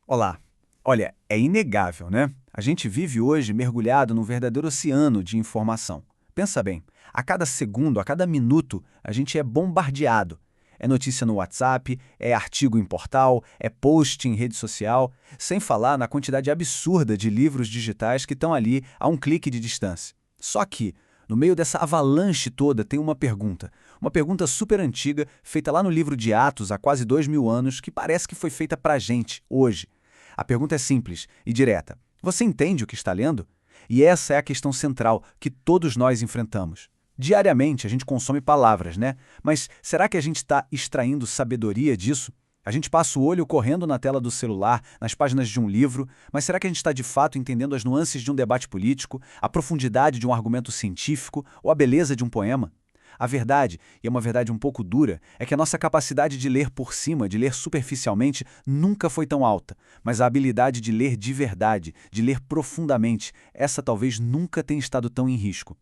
Olá. Olha, é inegável, né? A gente vive hoje mergulhado num verdadeiro oceano de informação. Pensa bem, a cada segundo, a cada minuto, a gente é bombardeado. É notícia no WhatsApp, é artigo em portal, é post em rede social, sem falar na quantidade absurda de livros digitais que estão ali a um clique de distância. Só que, no meio dessa avalanche toda, tem uma pergunta super antiga, feita lá no livro de Atos há quase 2000 anos, que parece que foi feita pra gente, hoje. A pergunta é simples e direta. Você entende o que está lendo? E essa é a questão central que todos nós enfrentamos. Diariamente a gente consome palavras, né? Mas será que a gente está extraindo sabedoria disso? A gente passa o olho correndo na tela do celular, nas páginas de um livro, mas será que a gente está de fato entendendo as nuances de um debate político, a profundidade de um argumento científico ou a beleza de um poema? A verdade, e é uma verdade um pouco dura, é que a nossa capacidade de ler por cima, de ler superficialmente, nunca foi tão alta. Mas a habilidade de ler de verdade, de ler profundamente, essa talvez nunca tenha estado tão em risco.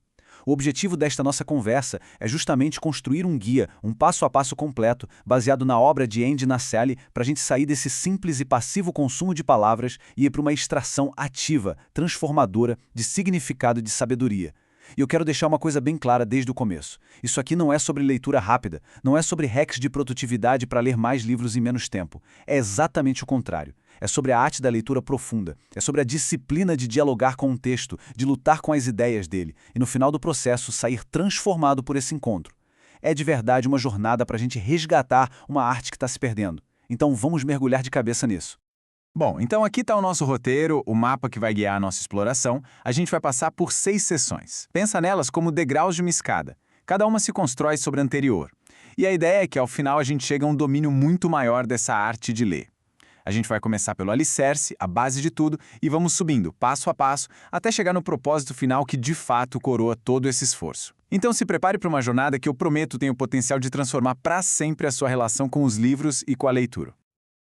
O objetivo desta nossa conversa é justamente construir um guia, um passo a passo completo, baseado na obra de Andy Naselli, para a gente sair desse simples e passivo consumo de palavras e ir para uma extração ativa, transformadora, de significado e de sabedoria. E eu quero deixar uma coisa bem clara desde o começo. Isso aqui não é sobre leitura rápida, não é sobre hacks de produtividade para ler mais livros em menos tempo. É exatamente o contrário. É sobre a arte da leitura profunda, é sobre a disciplina de dialogar com um texto, de lutar com as ideias dele, e no final do processo sair transformado por esse encontro. É de verdade uma jornada para a gente resgatar uma arte que está se perdendo. Então vamos mergulhar de cabeça nisso. Bom, então aqui está o nosso roteiro, o mapa que vai guiar a nossa exploração. A gente vai passar por 6 sessões. Pensa nelas como degraus de uma escada. Cada uma se constrói sobre a anterior. E a ideia é que ao final a gente chega a um domínio muito maior dessa arte de ler. A gente vai começar pelo alicerce, a base de tudo, e vamos subindo, passo a passo, até chegar no propósito final que de fato coroa todo esse esforço. Então se prepare para uma jornada que eu prometo tem o potencial de transformar para sempre a sua relação com os livros e com a leitura.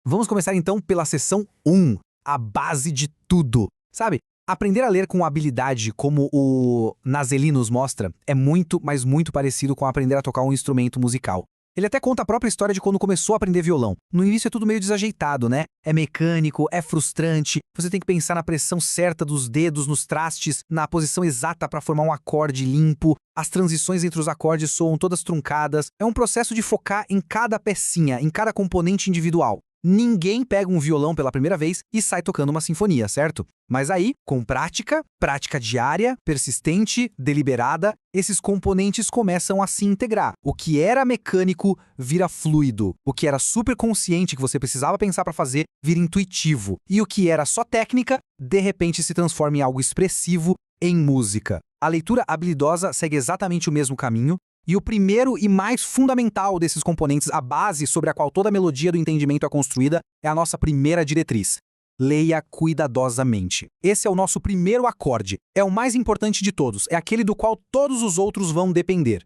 Vamos começar então pela seção 1, a base de tudo. Sabe, aprender a ler com habilidade, como o Naselli nos mostra, é muito, mas muito parecido com aprender a tocar um instrumento musical. Ele até conta a própria história de quando começou a aprender violão. No início é tudo meio desajeitado, né? É mecânico, é frustrante, você tem que pensar na pressão certa dos dedos nos trastes, na posição exata para formar um acorde limpo, as transições entre os acordes soam todas truncadas. É um processo de focar em cada pecinha, em cada componente individual. Ninguém pega um violão pela primeira vez e sai tocando uma sinfonia, certo? Mas aí, com prática, prática diária, persistente, deliberada, esses componentes começam a se integrar. O que era mecânico vira fluido. O que era super consciente que você precisava pensar para fazer vira intuitivo. E o que era só técnica, de repente se transforma em algo expressivo, em música. A leitura habilidosa segue exatamente o mesmo caminho. E o primeiro e mais fundamental desses componentes, a base sobre a qual toda a melodia do entendimento é construída, é a nossa primeira diretriz. Leia cuidadosamente. Esse é o nosso primeiro acorde. É o mais importante de todos. É aquele do qual todos os outros vão depender.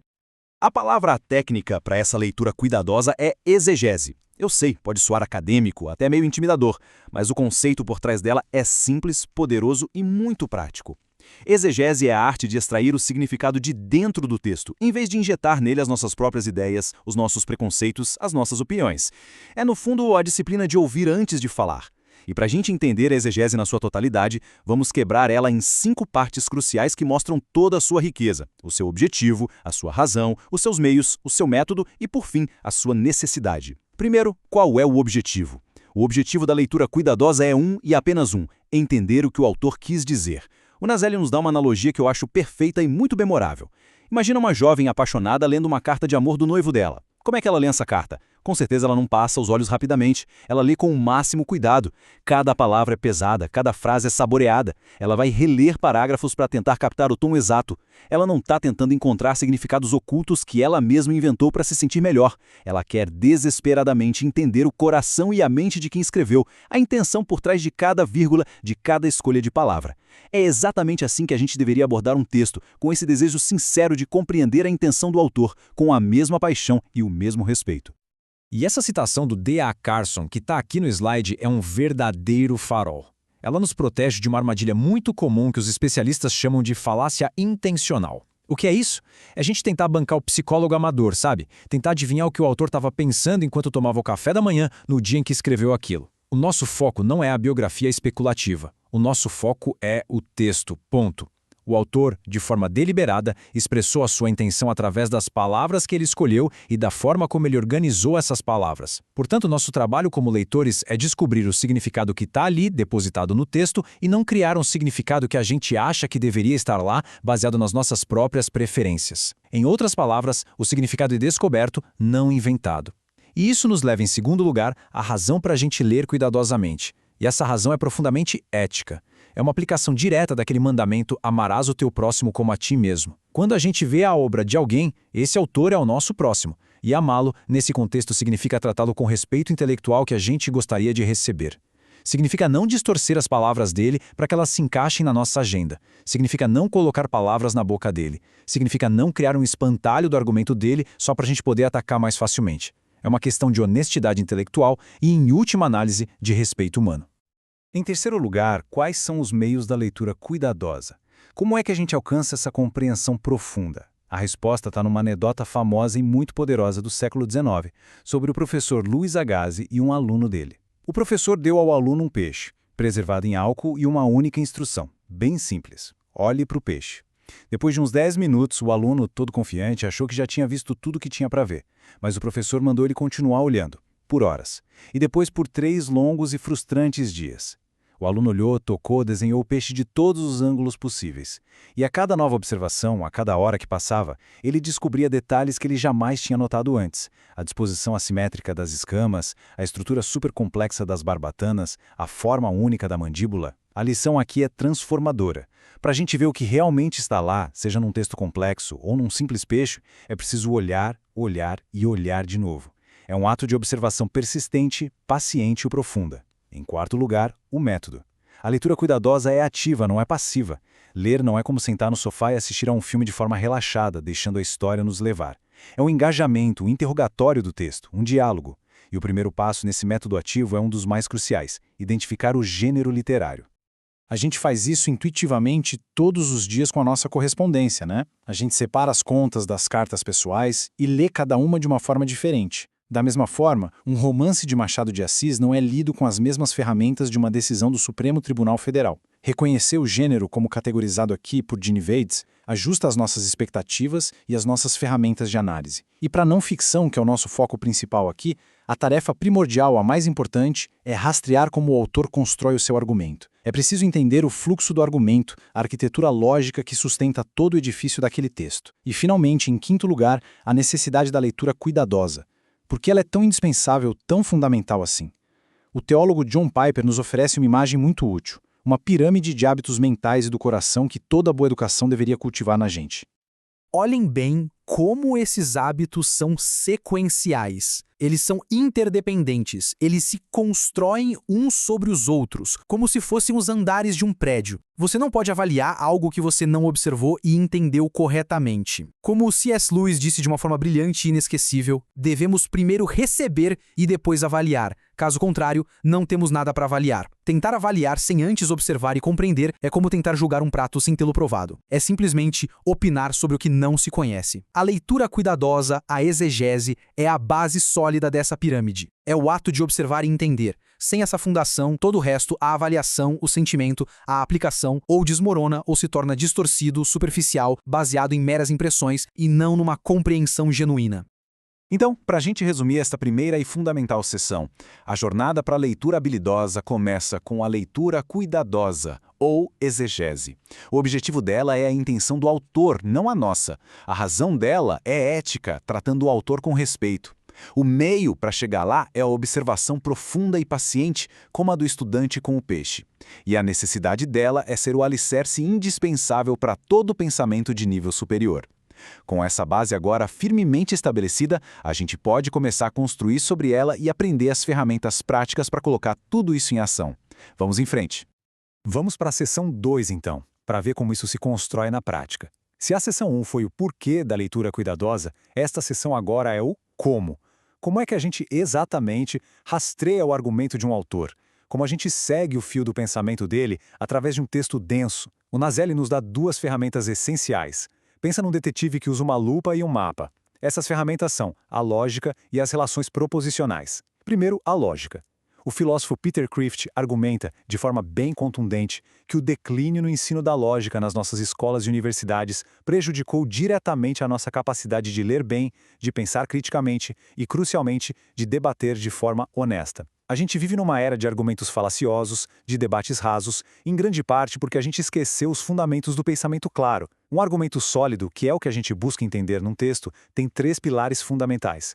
A palavra técnica para essa leitura cuidadosa é exegese. Eu sei, pode soar acadêmico, até meio intimidador, mas o conceito por trás dela é simples, poderoso e muito prático. Exegese é a arte de extrair o significado de dentro do texto, em vez de injetar nele as nossas próprias ideias, os nossos preconceitos, as nossas opiniões. É, no fundo, a disciplina de ouvir antes de falar. E para a gente entender a exegese na sua totalidade, vamos quebrar ela em 5 partes cruciais que mostram toda a sua riqueza, o seu objetivo, a sua razão, os seus meios, o seu método e, por fim, a sua necessidade. Primeiro, qual é o objetivo? O objetivo da leitura cuidadosa é um e apenas um: entender o que o autor quis dizer. O Naselli nos dá uma analogia que eu acho perfeita e muito memorável. Imagina uma jovem apaixonada lendo uma carta de amor do noivo dela. Como é que ela lê essa carta? Com certeza ela não passa os olhos rapidamente. Ela lê com o máximo cuidado. Cada palavra é pesada, cada frase é saboreada. Ela vai reler parágrafos para tentar captar o tom exato. Ela não está tentando encontrar significados ocultos que ela mesma inventou para se sentir melhor. Ela quer desesperadamente entender o coração e a mente de quem escreveu, a intenção por trás de cada vírgula, de cada escolha de palavra. É exatamente assim que a gente deveria abordar um texto, com esse desejo sincero de compreender a intenção do autor, com a mesma paixão e o mesmo respeito. E essa citação do D.A. Carson, que está aqui no slide, é um verdadeiro farol. Ela nos protege de uma armadilha muito comum que os especialistas chamam de falácia intencional. O que é isso? É a gente tentar bancar o psicólogo amador, sabe? Tentar adivinhar o que o autor estava pensando enquanto tomava o café da manhã no dia em que escreveu aquilo. O nosso foco não é a biografia especulativa. O nosso foco é o texto, ponto. O autor, de forma deliberada, expressou a sua intenção através das palavras que ele escolheu e da forma como ele organizou essas palavras. Portanto, nosso trabalho como leitores é descobrir o significado que está ali, depositado no texto, e não criar um significado que a gente acha que deveria estar lá, baseado nas nossas próprias preferências. Em outras palavras, o significado é descoberto, não inventado. E isso nos leva, em segundo lugar, à razão para a gente ler cuidadosamente. E essa razão é profundamente ética. É uma aplicação direta daquele mandamento amarás o teu próximo como a ti mesmo. Quando a gente vê a obra de alguém, esse autor é o nosso próximo. E amá-lo, nesse contexto, significa tratá-lo com o respeito intelectual que a gente gostaria de receber. Significa não distorcer as palavras dele para que elas se encaixem na nossa agenda. Significa não colocar palavras na boca dele. Significa não criar um espantalho do argumento dele só para a gente poder atacar mais facilmente. É uma questão de honestidade intelectual e, em última análise, de respeito humano. Em terceiro lugar, quais são os meios da leitura cuidadosa? Como é que a gente alcança essa compreensão profunda? A resposta está numa anedota famosa e muito poderosa do século XIX, sobre o professor Luiz Agassiz e um aluno dele. O professor deu ao aluno um peixe, preservado em álcool e uma única instrução, bem simples: olhe para o peixe. Depois de uns 10 minutos, o aluno, todo confiante, achou que já tinha visto tudo o que tinha para ver, mas o professor mandou ele continuar olhando, por horas, e depois por 3 longos e frustrantes dias. O aluno olhou, tocou, desenhou o peixe de todos os ângulos possíveis. E a cada nova observação, a cada hora que passava, ele descobria detalhes que ele jamais tinha notado antes. A disposição assimétrica das escamas, a estrutura supercomplexa das barbatanas, a forma única da mandíbula. A lição aqui é transformadora. Para a gente ver o que realmente está lá, seja num texto complexo ou num simples peixe, é preciso olhar, olhar e olhar de novo. É um ato de observação persistente, paciente e profunda. Em quarto lugar, o método. A leitura cuidadosa é ativa, não é passiva. Ler não é como sentar no sofá e assistir a um filme de forma relaxada, deixando a história nos levar. É um engajamento, um interrogatório do texto, um diálogo. E o primeiro passo nesse método ativo é um dos mais cruciais: identificar o gênero literário. A gente faz isso intuitivamente todos os dias com a nossa correspondência, né? A gente separa as contas das cartas pessoais e lê cada uma de uma forma diferente. Da mesma forma, um romance de Machado de Assis não é lido com as mesmas ferramentas de uma decisão do Supremo Tribunal Federal. Reconhecer o gênero como categorizado aqui por Ginny Vades ajusta as nossas expectativas e as nossas ferramentas de análise. E para a não ficção, que é o nosso foco principal aqui, a tarefa primordial, a mais importante, é rastrear como o autor constrói o seu argumento. É preciso entender o fluxo do argumento, a arquitetura lógica que sustenta todo o edifício daquele texto. E, finalmente, em quinto lugar, a necessidade da leitura cuidadosa. Por que ela é tão indispensável, tão fundamental assim? O teólogo John Piper nos oferece uma imagem muito útil, uma pirâmide de hábitos mentais e do coração que toda boa educação deveria cultivar na gente. Olhem bem como esses hábitos são sequenciais. Eles são interdependentes, eles se constroem uns sobre os outros, como se fossem os andares de um prédio. Você não pode avaliar algo que você não observou e entendeu corretamente. Como o C.S. Lewis disse de uma forma brilhante e inesquecível, devemos primeiro receber e depois avaliar. Caso contrário, não temos nada para avaliar. Tentar avaliar sem antes observar e compreender é como tentar julgar um prato sem tê-lo provado. É simplesmente opinar sobre o que não se conhece. A leitura cuidadosa, a exegese, é a base sólida dessa pirâmide. É o ato de observar e entender. Sem essa fundação, todo o resto, a avaliação, o sentimento, a aplicação, ou desmorona ou se torna distorcido, superficial, baseado em meras impressões e não numa compreensão genuína. Então, para a gente resumir esta primeira e fundamental sessão, a jornada para a leitura habilidosa começa com a leitura cuidadosa, ou exegese. O objetivo dela é a intenção do autor, não a nossa. A razão dela é ética, tratando o autor com respeito. O meio para chegar lá é a observação profunda e paciente, como a do estudante com o peixe. E a necessidade dela é ser o alicerce indispensável para todo pensamento de nível superior. Com essa base agora firmemente estabelecida, a gente pode começar a construir sobre ela e aprender as ferramentas práticas para colocar tudo isso em ação. Vamos em frente. Vamos para a seção 2, então, para ver como isso se constrói na prática. Se a seção 1 foi o porquê da leitura cuidadosa, esta seção agora é o como. Como é que a gente exatamente rastreia o argumento de um autor? Como a gente segue o fio do pensamento dele através de um texto denso? O Naselli nos dá 2 ferramentas essenciais. Pensa num detetive que usa uma lupa e um mapa. Essas ferramentas são a lógica e as relações proposicionais. Primeiro, a lógica. O filósofo Peter Crift argumenta, de forma bem contundente, que o declínio no ensino da lógica nas nossas escolas e universidades prejudicou diretamente a nossa capacidade de ler bem, de pensar criticamente e, crucialmente, de debater de forma honesta. A gente vive numa era de argumentos falaciosos, de debates rasos, em grande parte porque a gente esqueceu os fundamentos do pensamento claro. Um argumento sólido, que é o que a gente busca entender num texto, tem 3 pilares fundamentais.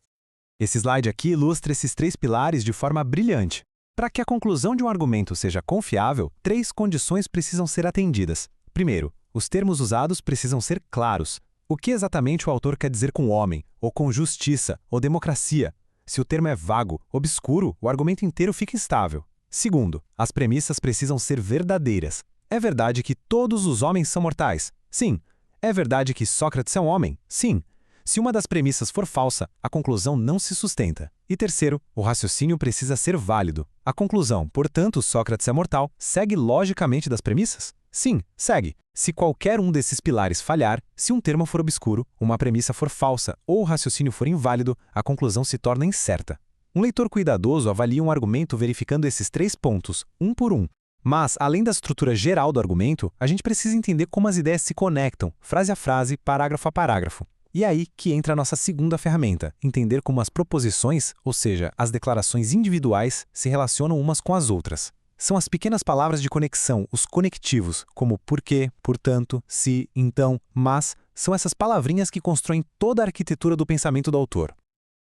Esse slide aqui ilustra esses 3 pilares de forma brilhante. Para que a conclusão de um argumento seja confiável, 3 condições precisam ser atendidas. Primeiro, os termos usados precisam ser claros. O que exatamente o autor quer dizer com homem, ou com justiça, ou democracia? Se o termo é vago, obscuro, o argumento inteiro fica instável. Segundo, as premissas precisam ser verdadeiras. É verdade que todos os homens são mortais? Sim. É verdade que Sócrates é um homem? Sim. Se uma das premissas for falsa, a conclusão não se sustenta. E terceiro, o raciocínio precisa ser válido. A conclusão, portanto, Sócrates é mortal, segue logicamente das premissas? Sim, segue. Se qualquer um desses pilares falhar, se um termo for obscuro, uma premissa for falsa ou o raciocínio for inválido, a conclusão se torna incerta. Um leitor cuidadoso avalia um argumento verificando esses 3 pontos, um por um. Mas, além da estrutura geral do argumento, a gente precisa entender como as ideias se conectam, frase a frase, parágrafo a parágrafo. E é aí que entra a nossa segunda ferramenta, entender como as proposições, ou seja, as declarações individuais, se relacionam umas com as outras. São as pequenas palavras de conexão, os conectivos, como porquê, portanto, se, então, mas, são essas palavrinhas que constroem toda a arquitetura do pensamento do autor.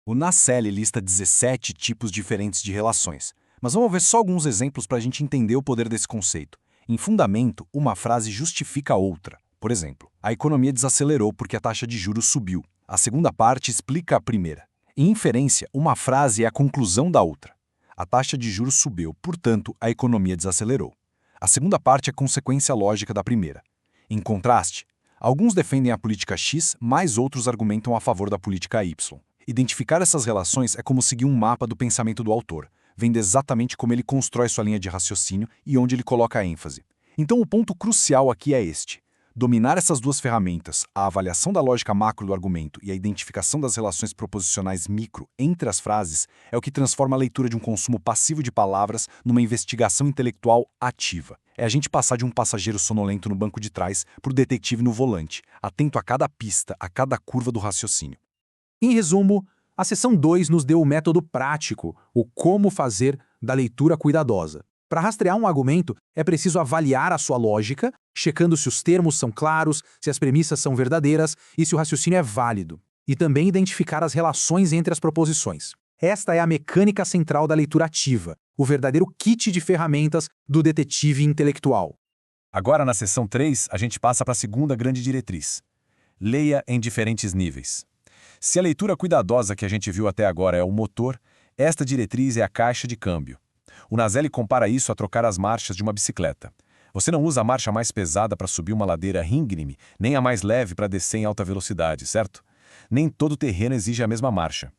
O Naselli lista 17 tipos diferentes de relações, mas vamos ver só alguns exemplos para a gente entender o poder desse conceito. Em fundamento, uma frase justifica a outra. Por exemplo, a economia desacelerou porque a taxa de juros subiu. A segunda parte explica a primeira. Em inferência, uma frase é a conclusão da outra. A taxa de juros subiu, portanto, a economia desacelerou. A segunda parte é consequência lógica da primeira. Em contraste, alguns defendem a política X, mas outros argumentam a favor da política Y. Identificar essas relações é como seguir um mapa do pensamento do autor, vendo exatamente como ele constrói sua linha de raciocínio e onde ele coloca a ênfase. Então o ponto crucial aqui é este. Dominar essas 2 ferramentas, a avaliação da lógica macro do argumento e a identificação das relações proposicionais micro entre as frases, é o que transforma a leitura de um consumo passivo de palavras numa investigação intelectual ativa. É a gente passar de um passageiro sonolento no banco de trás para o detetive no volante, atento a cada pista, a cada curva do raciocínio. Em resumo, a seção 2 nos deu o método prático, o como fazer da leitura cuidadosa. Para rastrear um argumento, é preciso avaliar a sua lógica, checando se os termos são claros, se as premissas são verdadeiras e se o raciocínio é válido. E também identificar as relações entre as proposições. Esta é a mecânica central da leitura ativa, o verdadeiro kit de ferramentas do detetive intelectual. Agora, na seção 3, a gente passa para a segunda grande diretriz. Leia em diferentes níveis. Se a leitura cuidadosa que a gente viu até agora é o motor, esta diretriz é a caixa de câmbio. O Naselli compara isso a trocar as marchas de uma bicicleta. Você não usa a marcha mais pesada para subir uma ladeira íngreme, nem a mais leve para descer em alta velocidade, certo? Nem todo terreno exige a mesma marcha.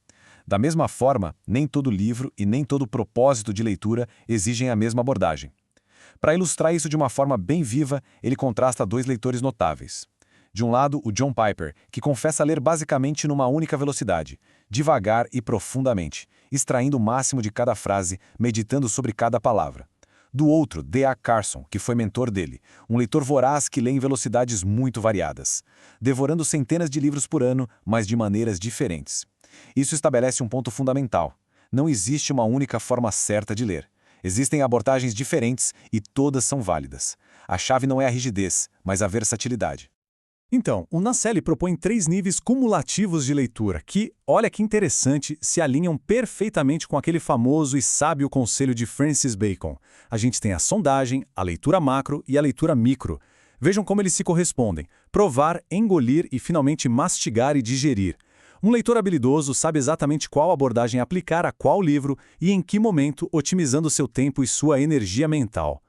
Da mesma forma, nem todo livro e nem todo propósito de leitura exigem a mesma abordagem. Para ilustrar isso de uma forma bem viva, ele contrasta 2 leitores notáveis. De um lado, o John Piper, que confessa ler basicamente numa única velocidade, devagar e profundamente, extraindo o máximo de cada frase, meditando sobre cada palavra. Do outro, D.A. Carson, que foi mentor dele, um leitor voraz que lê em velocidades muito variadas, devorando centenas de livros por ano, mas de maneiras diferentes. Isso estabelece um ponto fundamental. Não existe uma única forma certa de ler. Existem abordagens diferentes e todas são válidas. A chave não é a rigidez, mas a versatilidade. Então, o Naselli propõe 3 níveis cumulativos de leitura que, olha que interessante, se alinham perfeitamente com aquele famoso e sábio conselho de Francis Bacon. A gente tem a sondagem, a leitura macro e a leitura micro. Vejam como eles se correspondem: provar, engolir e finalmente mastigar e digerir. Um leitor habilidoso sabe exatamente qual abordagem aplicar a qual livro e em que momento, otimizando seu tempo e sua energia mental.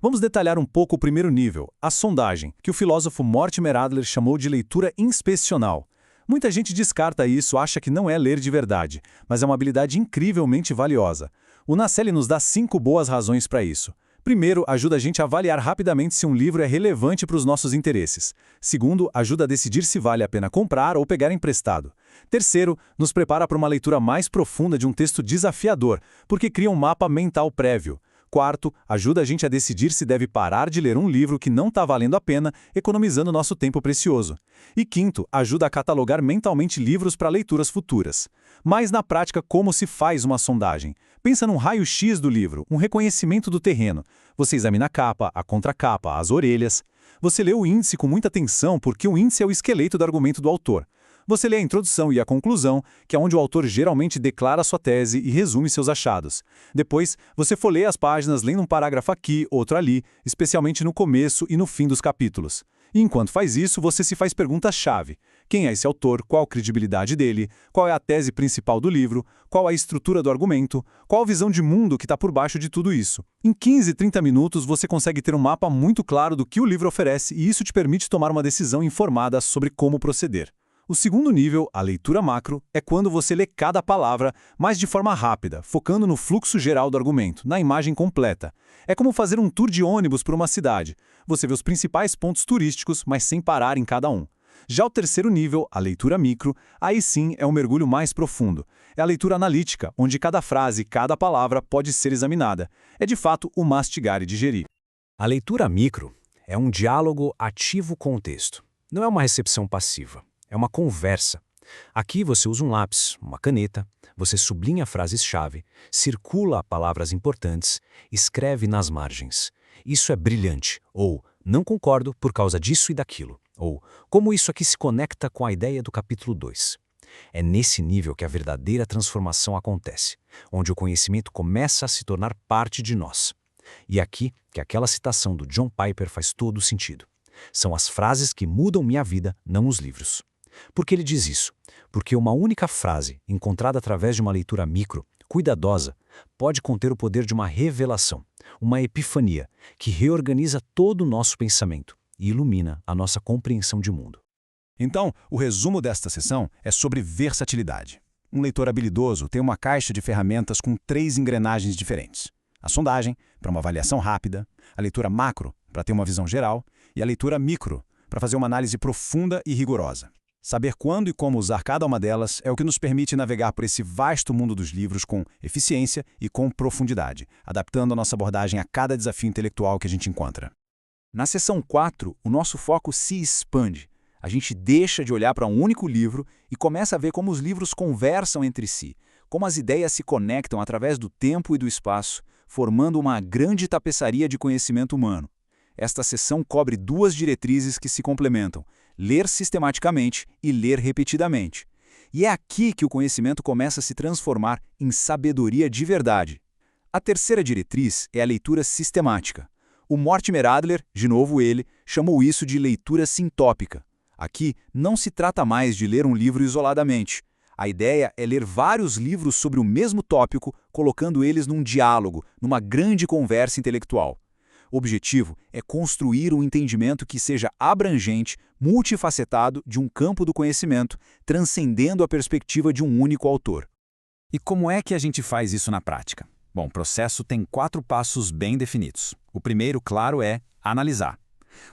Vamos detalhar um pouco o primeiro nível, a sondagem, que o filósofo Mortimer Adler chamou de leitura inspecional. Muita gente descarta isso, acha que não é ler de verdade, mas é uma habilidade incrivelmente valiosa. O Naselli nos dá 5 boas razões para isso. Primeiro, ajuda a gente a avaliar rapidamente se um livro é relevante para os nossos interesses. Segundo, ajuda a decidir se vale a pena comprar ou pegar emprestado. Terceiro, nos prepara para uma leitura mais profunda de um texto desafiador, porque cria um mapa mental prévio. Quarto, ajuda a gente a decidir se deve parar de ler um livro que não está valendo a pena, economizando nosso tempo precioso. E quinto, ajuda a catalogar mentalmente livros para leituras futuras. Mas na prática, como se faz uma sondagem? Pensa num raio-x do livro, um reconhecimento do terreno. Você examina a capa, a contracapa, as orelhas. Você lê o índice com muita atenção porque o índice é o esqueleto do argumento do autor. Você lê a introdução e a conclusão, que é onde o autor geralmente declara sua tese e resume seus achados. Depois, você folheia as páginas lendo um parágrafo aqui, outro ali, especialmente no começo e no fim dos capítulos. E enquanto faz isso, você se faz perguntas-chave. Quem é esse autor? Qual a credibilidade dele? Qual é a tese principal do livro? Qual a estrutura do argumento? Qual a visão de mundo que está por baixo de tudo isso? Em 15, 30 minutos, você consegue ter um mapa muito claro do que o livro oferece e isso te permite tomar uma decisão informada sobre como proceder. O segundo nível, a leitura macro, é quando você lê cada palavra, mas de forma rápida, focando no fluxo geral do argumento, na imagem completa. É como fazer um tour de ônibus por uma cidade. Você vê os principais pontos turísticos, mas sem parar em cada um. Já o terceiro nível, a leitura micro, aí sim é um mergulho mais profundo. É a leitura analítica, onde cada frase, cada palavra pode ser examinada. É de fato o mastigar e digerir. A leitura micro é um diálogo ativo com o texto. Não é uma recepção passiva. É uma conversa. Aqui você usa um lápis, uma caneta, você sublinha frases-chave, circula palavras importantes, escreve nas margens. Isso é brilhante, ou não concordo por causa disso e daquilo, ou como isso aqui se conecta com a ideia do capítulo 2. É nesse nível que a verdadeira transformação acontece, onde o conhecimento começa a se tornar parte de nós. E aqui que aquela citação do John Piper faz todo sentido. São as frases que mudam minha vida, não os livros. Por que ele diz isso? Porque uma única frase, encontrada através de uma leitura micro, cuidadosa, pode conter o poder de uma revelação, uma epifania, que reorganiza todo o nosso pensamento e ilumina a nossa compreensão de mundo. Então, o resumo desta sessão é sobre versatilidade. Um leitor habilidoso tem uma caixa de ferramentas com 3 engrenagens diferentes. A sondagem, para uma avaliação rápida, a leitura macro, para ter uma visão geral, e a leitura micro, para fazer uma análise profunda e rigorosa. Saber quando e como usar cada uma delas é o que nos permite navegar por esse vasto mundo dos livros com eficiência e com profundidade, adaptando a nossa abordagem a cada desafio intelectual que a gente encontra. Na seção 4, o nosso foco se expande. A gente deixa de olhar para um único livro e começa a ver como os livros conversam entre si, como as ideias se conectam através do tempo e do espaço, formando uma grande tapeçaria de conhecimento humano. Esta seção cobre 2 diretrizes que se complementam: ler sistematicamente e ler repetidamente. E é aqui que o conhecimento começa a se transformar em sabedoria de verdade. A terceira diretriz é a leitura sistemática. O Mortimer Adler, de novo ele, chamou isso de leitura sintópica. Aqui não se trata mais de ler um livro isoladamente. A ideia é ler vários livros sobre o mesmo tópico, colocando eles num diálogo, numa grande conversa intelectual. O objetivo é construir um entendimento que seja abrangente, multifacetado de um campo do conhecimento, transcendendo a perspectiva de um único autor. E como é que a gente faz isso na prática? Bom, o processo tem 4 passos bem definidos. O primeiro, claro, é analisar.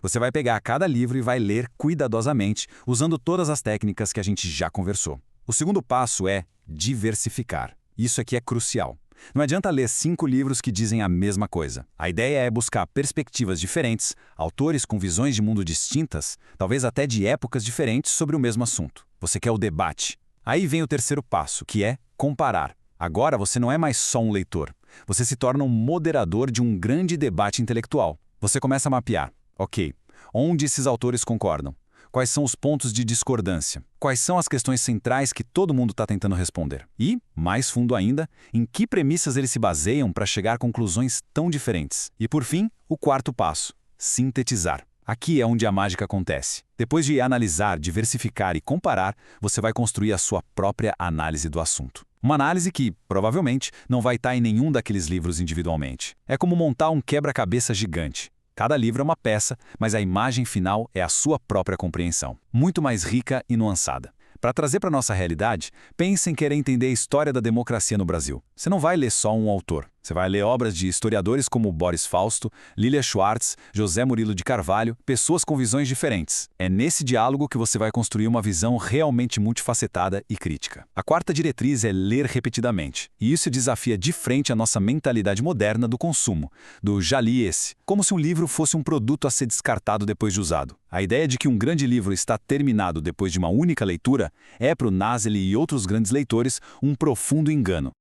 Você vai pegar cada livro e vai ler cuidadosamente, usando todas as técnicas que a gente já conversou. O segundo passo é diversificar. Isso aqui é crucial. Não adianta ler 5 livros que dizem a mesma coisa. A ideia é buscar perspectivas diferentes, autores com visões de mundo distintas, talvez até de épocas diferentes sobre o mesmo assunto. Você quer o debate. Aí vem o terceiro passo, que é comparar. Agora você não é mais só um leitor. Você se torna um moderador de um grande debate intelectual. Você começa a mapear. Ok, onde esses autores concordam? Quais são os pontos de discordância? Quais são as questões centrais que todo mundo está tentando responder? E, mais fundo ainda, em que premissas eles se baseiam para chegar a conclusões tão diferentes? E, por fim, o quarto passo, sintetizar. Aqui é onde a mágica acontece. Depois de analisar, diversificar e comparar, você vai construir a sua própria análise do assunto. Uma análise que, provavelmente, não vai estar em nenhum daqueles livros individualmente. É como montar um quebra-cabeça gigante. Cada livro é uma peça, mas a imagem final é a sua própria compreensão, muito mais rica e nuançada. Para trazer para a nossa realidade, pense em querer entender a história da democracia no Brasil. Você não vai ler só um autor, Você vai ler obras de historiadores como Boris Fausto, Lilia Schwartz, José Murilo de Carvalho, pessoas com visões diferentes. É nesse diálogo que você vai construir uma visão realmente multifacetada e crítica. A quarta diretriz é ler repetidamente. E isso desafia de frente a nossa mentalidade moderna do consumo, do já li esse, como se um livro fosse um produto a ser descartado depois de usado. A ideia de que um grande livro está terminado depois de uma única leitura é, para o Nasely e outros grandes leitores, um profundo engano.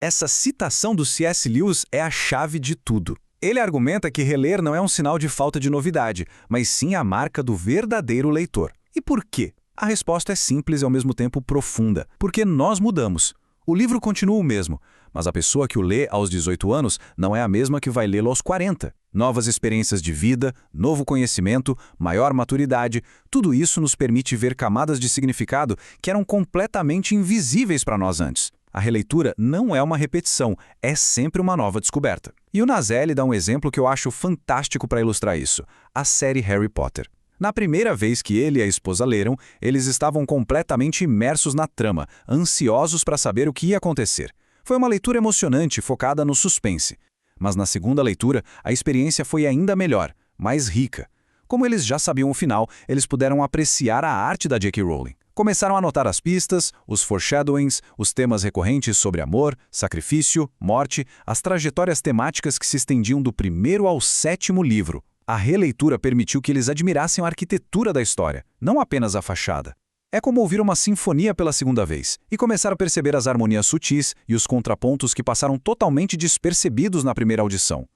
Essa citação do C.S. Lewis é a chave de tudo. Ele argumenta que reler não é um sinal de falta de novidade, mas sim a marca do verdadeiro leitor. E por quê? A resposta é simples e ao mesmo tempo profunda. Porque nós mudamos. O livro continua o mesmo, mas a pessoa que o lê aos 18 anos não é a mesma que vai lê-lo aos 40. Novas experiências de vida, novo conhecimento, maior maturidade, tudo isso nos permite ver camadas de significado que eram completamente invisíveis para nós antes. A releitura não é uma repetição, é sempre uma nova descoberta. E o Nasely dá um exemplo que eu acho fantástico para ilustrar isso: a série Harry Potter. Na primeira vez que ele e a esposa leram, eles estavam completamente imersos na trama, ansiosos para saber o que ia acontecer. Foi uma leitura emocionante, focada no suspense. Mas na segunda leitura, a experiência foi ainda melhor, mais rica. Como eles já sabiam o final, eles puderam apreciar a arte da J.K. Rowling. Começaram a notar as pistas, os foreshadowings, os temas recorrentes sobre amor, sacrifício, morte, as trajetórias temáticas que se estendiam do primeiro ao 7º livro. A releitura permitiu que eles admirassem a arquitetura da história, não apenas a fachada. É como ouvir uma sinfonia pela segunda vez e começar a perceber as harmonias sutis e os contrapontos que passaram totalmente despercebidos na primeira audição.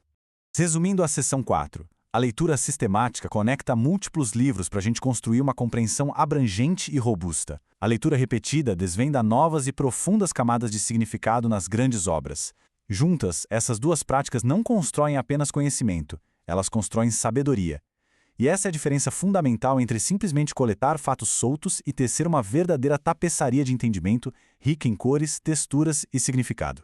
Resumindo a seção 4. A leitura sistemática conecta múltiplos livros para a gente construir uma compreensão abrangente e robusta. A leitura repetida desvenda novas e profundas camadas de significado nas grandes obras. Juntas, essas duas práticas não constroem apenas conhecimento, elas constroem sabedoria. E essa é a diferença fundamental entre simplesmente coletar fatos soltos e tecer uma verdadeira tapeçaria de entendimento, rica em cores, texturas e significado.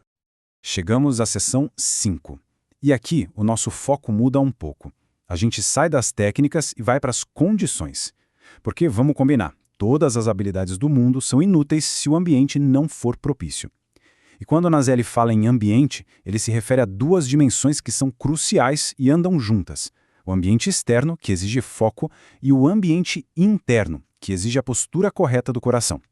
Chegamos à seção 5. E aqui o nosso foco muda um pouco. A gente sai das técnicas e vai para as condições. Porque, vamos combinar, todas as habilidades do mundo são inúteis se o ambiente não for propício. E quando o Nasely fala em ambiente, ele se refere a duas dimensões que são cruciais e andam juntas. O ambiente externo, que exige foco, e o ambiente interno, que exige a postura correta do coração.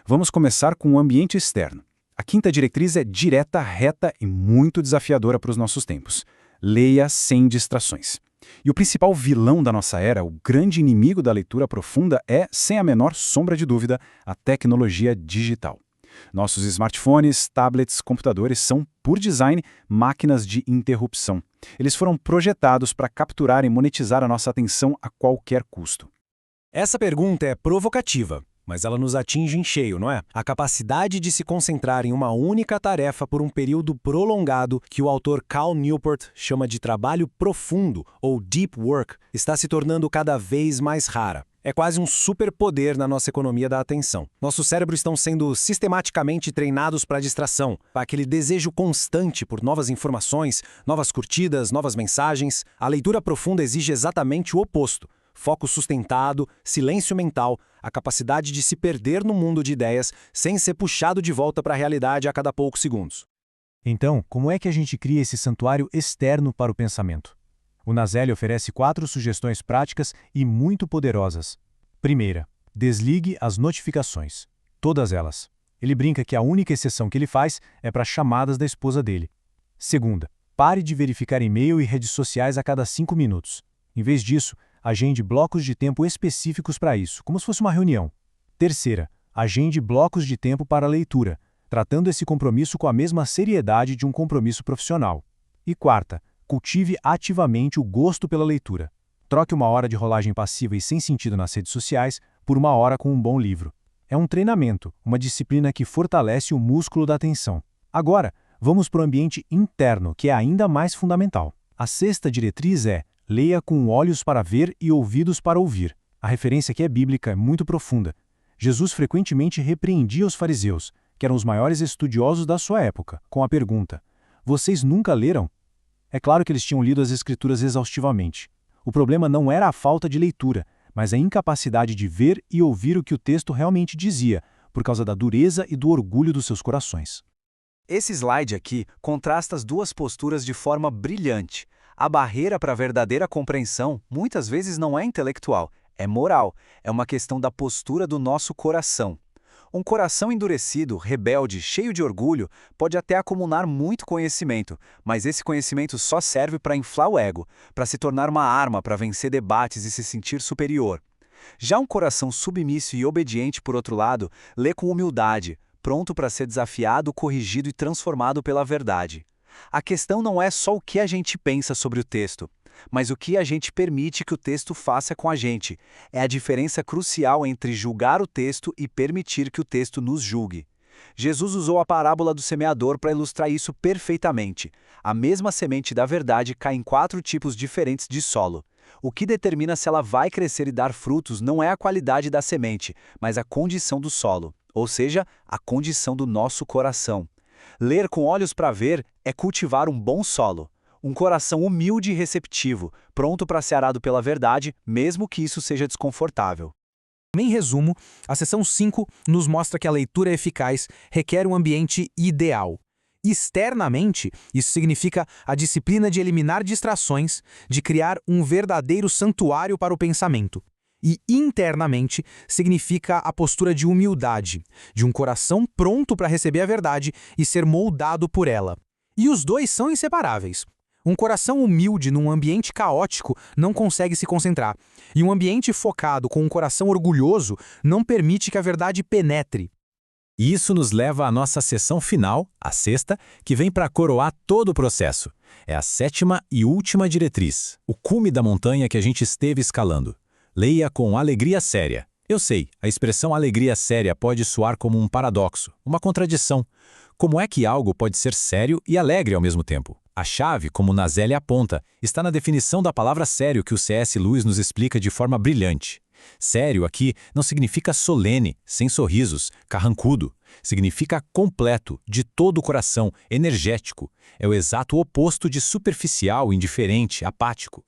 Vamos começar com o ambiente externo. A quinta diretriz é direta, reta e muito desafiadora para os nossos tempos. Leia sem distrações. E o principal vilão da nossa era, o grande inimigo da leitura profunda é, sem a menor sombra de dúvida, a tecnologia digital. Nossos smartphones, tablets, computadores são, por design, máquinas de interrupção. Eles foram projetados para capturar e monetizar a nossa atenção a qualquer custo. Essa pergunta é provocativa, mas ela nos atinge em cheio, não é? A capacidade de se concentrar em uma única tarefa por um período prolongado, que o autor Cal Newport chama de trabalho profundo, ou deep work, está se tornando cada vez mais rara. É quase um superpoder na nossa economia da atenção. Nossos cérebros estão sendo sistematicamente treinados para a distração, para aquele desejo constante por novas informações, novas curtidas, novas mensagens. A leitura profunda exige exatamente o oposto. Foco sustentado, silêncio mental, a capacidade de se perder no mundo de ideias sem ser puxado de volta para a realidade a cada poucos segundos. Então, como é que a gente cria esse santuário externo para o pensamento? O Nasely oferece 4 sugestões práticas e muito poderosas. Primeira, desligue as notificações. Todas elas. Ele brinca que a única exceção que ele faz é para chamadas da esposa dele. Segunda, pare de verificar e-mail e redes sociais a cada 5 minutos. Em vez disso, agende blocos de tempo específicos para isso, como se fosse uma reunião. Terceira, agende blocos de tempo para a leitura, tratando esse compromisso com a mesma seriedade de um compromisso profissional. E quarta, cultive ativamente o gosto pela leitura. Troque uma hora de rolagem passiva e sem sentido nas redes sociais por uma hora com um bom livro. É um treinamento, uma disciplina que fortalece o músculo da atenção. Agora, vamos para o ambiente interno, que é ainda mais fundamental. A sexta diretriz é: leia com olhos para ver e ouvidos para ouvir. A referência aqui é bíblica, é muito profunda. Jesus frequentemente repreendia os fariseus, que eram os maiores estudiosos da sua época, com a pergunta: vocês nunca leram? É claro que eles tinham lido as Escrituras exaustivamente. O problema não era a falta de leitura, mas a incapacidade de ver e ouvir o que o texto realmente dizia, por causa da dureza e do orgulho dos seus corações. Esse slide aqui contrasta as duas posturas de forma brilhante. A barreira para a verdadeira compreensão muitas vezes não é intelectual, é moral, é uma questão da postura do nosso coração. Um coração endurecido, rebelde, cheio de orgulho, pode até acumular muito conhecimento, mas esse conhecimento só serve para inflar o ego, para se tornar uma arma para vencer debates e se sentir superior. Já um coração submisso e obediente, por outro lado, lê com humildade, pronto para ser desafiado, corrigido e transformado pela verdade. A questão não é só o que a gente pensa sobre o texto, mas o que a gente permite que o texto faça com a gente. É a diferença crucial entre julgar o texto e permitir que o texto nos julgue. Jesus usou a parábola do semeador para ilustrar isso perfeitamente. A mesma semente da verdade cai em 4 tipos diferentes de solo. O que determina se ela vai crescer e dar frutos não é a qualidade da semente, mas a condição do solo, ou seja, a condição do nosso coração. Ler com olhos para ver é cultivar um bom solo. Um coração humilde e receptivo, pronto para ser arado pela verdade, mesmo que isso seja desconfortável. Em resumo, a seção 5 nos mostra que a leitura eficaz requer um ambiente ideal. Externamente, isso significa a disciplina de eliminar distrações, de criar um verdadeiro santuário para o pensamento. E internamente, significa a postura de humildade, de um coração pronto para receber a verdade e ser moldado por ela. E os dois são inseparáveis. Um coração humilde num ambiente caótico não consegue se concentrar, e um ambiente focado com um coração orgulhoso não permite que a verdade penetre. E isso nos leva à nossa sessão final, a sexta, que vem para coroar todo o processo. É a 7ª e última diretriz, o cume da montanha que a gente esteve escalando. Leia com alegria séria. Eu sei, a expressão alegria séria pode soar como um paradoxo, uma contradição. Como é que algo pode ser sério e alegre ao mesmo tempo? A chave, como Nazelli aponta, está na definição da palavra sério que o C.S. Lewis nos explica de forma brilhante. Sério aqui não significa solene, sem sorrisos, carrancudo. Significa completo, de todo o coração, energético. É o exato oposto de superficial, indiferente, apático.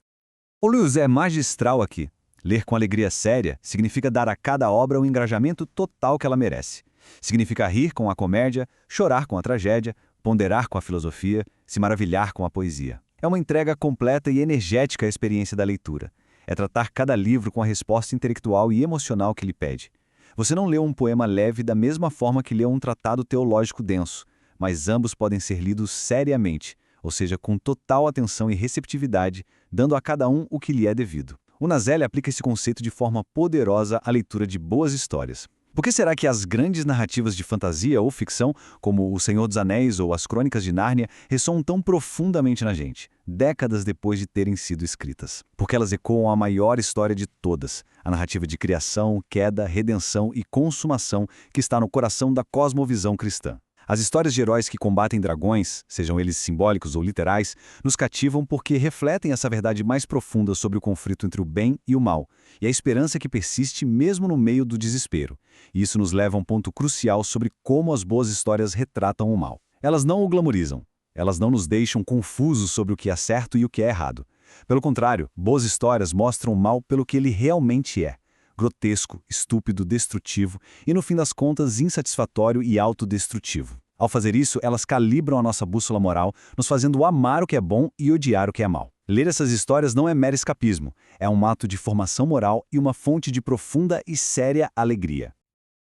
O Lewis é magistral aqui. Ler com alegria séria significa dar a cada obra o engajamento total que ela merece. Significa rir com a comédia, chorar com a tragédia, ponderar com a filosofia, se maravilhar com a poesia. É uma entrega completa e energética à experiência da leitura. É tratar cada livro com a resposta intelectual e emocional que lhe pede. Você não lê um poema leve da mesma forma que lê um tratado teológico denso, mas ambos podem ser lidos seriamente, ou seja, com total atenção e receptividade, dando a cada um o que lhe é devido. O Nazelli aplica esse conceito de forma poderosa à leitura de boas histórias. Por que será que as grandes narrativas de fantasia ou ficção, como O Senhor dos Anéis ou As Crônicas de Nárnia, ressoam tão profundamente na gente, décadas depois de terem sido escritas? Porque elas ecoam a maior história de todas, a narrativa de criação, queda, redenção e consumação que está no coração da cosmovisão cristã. As histórias de heróis que combatem dragões, sejam eles simbólicos ou literais, nos cativam porque refletem essa verdade mais profunda sobre o conflito entre o bem e o mal, e a esperança que persiste mesmo no meio do desespero. E isso nos leva a um ponto crucial sobre como as boas histórias retratam o mal. Elas não o glamorizam. Elas não nos deixam confusos sobre o que é certo e o que é errado. Pelo contrário, boas histórias mostram o mal pelo que ele realmente é. Grotesco, estúpido, destrutivo e, no fim das contas, insatisfatório e autodestrutivo. Ao fazer isso, elas calibram a nossa bússola moral, nos fazendo amar o que é bom e odiar o que é mal. Ler essas histórias não é mero escapismo, é um ato de formação moral e uma fonte de profunda e séria alegria.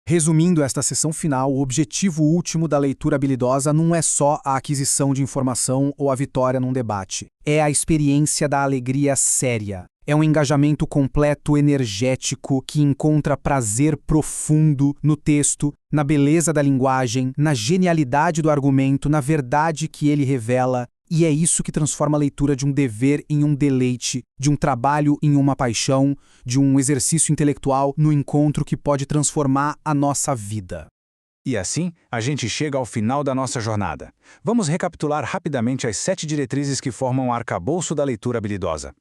Resumindo esta sessão final, o objetivo último da leitura habilidosa não é só a aquisição de informação ou a vitória num debate. É a experiência da alegria séria. É um engajamento completo energético que encontra prazer profundo no texto, na beleza da linguagem, na genialidade do argumento, na verdade que ele revela. E é isso que transforma a leitura de um dever em um deleite, de um trabalho em uma paixão, de um exercício intelectual no encontro que pode transformar a nossa vida. E assim, a gente chega ao final da nossa jornada. Vamos recapitular rapidamente as 7 diretrizes que formam o arcabouço da leitura habilidosa.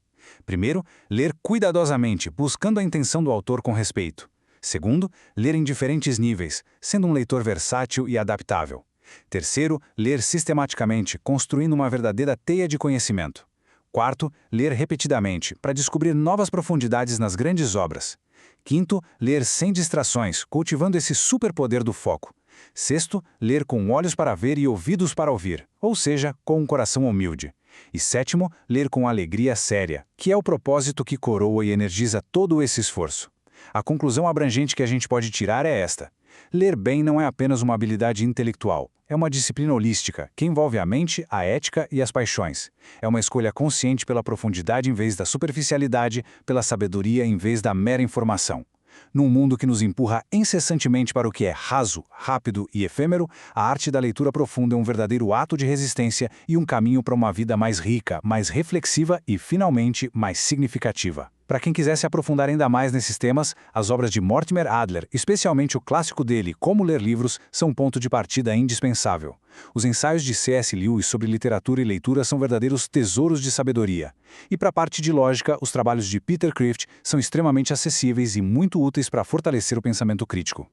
Primeiro, ler cuidadosamente, buscando a intenção do autor com respeito. Segundo, ler em diferentes níveis, sendo um leitor versátil e adaptável. Terceiro, ler sistematicamente, construindo uma verdadeira teia de conhecimento. Quarto, ler repetidamente, para descobrir novas profundidades nas grandes obras. Quinto, ler sem distrações, cultivando esse superpoder do foco. Sexto, ler com olhos para ver e ouvidos para ouvir, ou seja, com um coração humilde. E sétimo, ler com alegria séria, que é o propósito que coroa e energiza todo esse esforço. A conclusão abrangente que a gente pode tirar é esta: ler bem não é apenas uma habilidade intelectual, é uma disciplina holística que envolve a mente, a ética e as paixões. É uma escolha consciente pela profundidade em vez da superficialidade, pela sabedoria em vez da mera informação. Num mundo que nos empurra incessantemente para o que é raso, rápido e efêmero, a arte da leitura profunda é um verdadeiro ato de resistência e um caminho para uma vida mais rica, mais reflexiva e, finalmente, mais significativa. Para quem quiser se aprofundar ainda mais nesses temas, as obras de Mortimer Adler, especialmente o clássico dele, Como Ler Livros, são um ponto de partida indispensável. Os ensaios de C.S. Lewis sobre literatura e leitura são verdadeiros tesouros de sabedoria. E para a parte de lógica, os trabalhos de Peter Crift são extremamente acessíveis e muito úteis para fortalecer o pensamento crítico.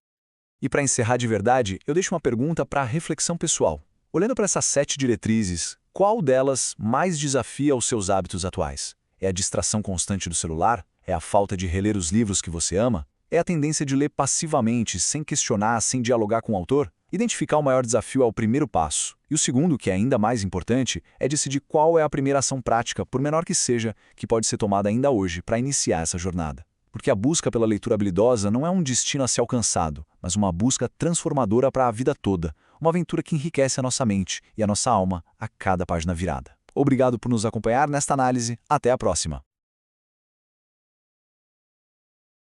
E para encerrar de verdade, eu deixo uma pergunta para a reflexão pessoal. Olhando para essas 7 diretrizes, qual delas mais desafia os seus hábitos atuais? É a distração constante do celular? É a falta de reler os livros que você ama? É a tendência de ler passivamente, sem questionar, sem dialogar com o autor? Identificar o maior desafio é o primeiro passo. E o segundo, que é ainda mais importante, é decidir qual é a primeira ação prática, por menor que seja, que pode ser tomada ainda hoje para iniciar essa jornada. Porque a busca pela leitura habilidosa não é um destino a ser alcançado, mas uma busca transformadora para a vida toda, uma aventura que enriquece a nossa mente e a nossa alma a cada página virada. Obrigado por nos acompanhar nesta análise. Até a próxima!